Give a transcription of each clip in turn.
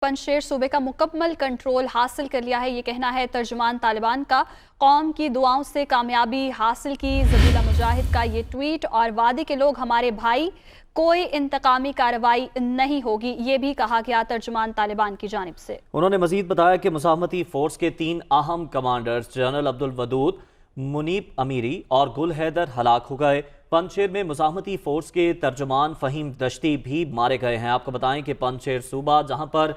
پنجشیر صوبے کا مکمل کنٹرول حاصل کر لیا ہے، یہ کہنا ہے ترجمان طالبان کا۔ قوم کی دعاؤں سے کامیابی حاصل کی، ذبیحہ مجاہد کا یہ ٹویٹ۔ اور وادی کے لوگ ہمارے بھائی، کوئی انتقامی کارروائی نہیں ہوگی، یہ بھی کہا گیا ترجمان طالبان کی جانب سے۔ انہوں نے مزید بتایا کہ مزاحمتی فورس کے 3 اہم کمانڈرز جنرل عبدالودود، منیب امیری اور گل حیدر ہلاک ہو گئے۔ پنجشیر میں مزاحمتی فورس کے ترجمان فہیم دشتی بھی مارے گئے ہیں۔ آپ کو بتائیں کہ پنجشیر صوبہ جہاں پر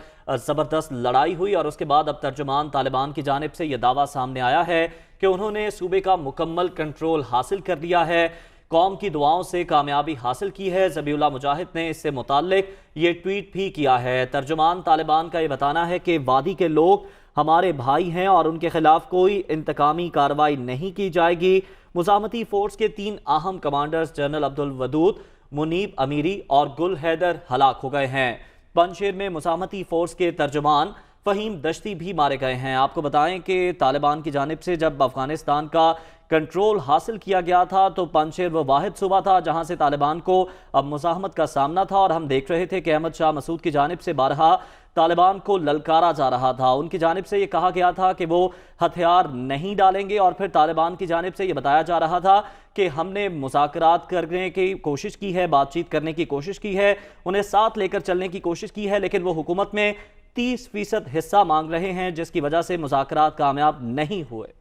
زبردست لڑائی ہوئی اور اس کے بعد اب ترجمان طالبان کی جانب سے یہ دعویٰ سامنے آیا ہے کہ انہوں نے صوبے کا مکمل کنٹرول حاصل کر لیا ہے، قوم کی دعاؤں سے کامیابی حاصل کی ہے۔ ذبیح مجاہد نے اس سے متعلق یہ ٹویٹ بھی کیا ہے۔ ترجمان طالبان کا یہ بتانا ہے کہ وادی کے لوگ ہمارے بھائی ہیں اور ان کے خلاف کوئی انتقامی کارروائی نہیں کی جائے گی۔ مزاحمتی فورس کے 3 اہم کمانڈرز جنرل عبدالودود، منیب امیری اور گل حیدر ہلاک ہو گئے ہیں۔ پنجشیر میں مزاحمتی فورس کے ترجمان فہیم دشتی بھی مارے گئے ہیں۔ آپ کو بتائیں کہ طالبان کی جانب سے جب افغانستان کا کنٹرول حاصل کیا گیا تھا تو پنجشیر وہ واحد صوبہ تھا جہاں سے طالبان کو اب مزاحمت کا سامنا تھا، اور ہم دیکھ رہے تھے کہ احمد شاہ مسعود کی جانب سے بارہا طالبان کو للکارا جا رہا تھا۔ ان کی جانب سے یہ کہا گیا تھا کہ وہ ہتھیار نہیں ڈالیں گے، اور پھر طالبان کی جانب سے یہ بتایا جا رہا تھا کہ ہم نے مذاکرات کرنے کی کوشش کی ہے، بات چیت کرنے کی کوشش کی ہے، انہیں ساتھ لے کر چلنے کی کوشش کی ہے، لیکن وہ حکومت میں 30% حصہ مانگ رہے ہیں، جس کی وجہ سے مذاکرات کامیاب نہیں ہوئے۔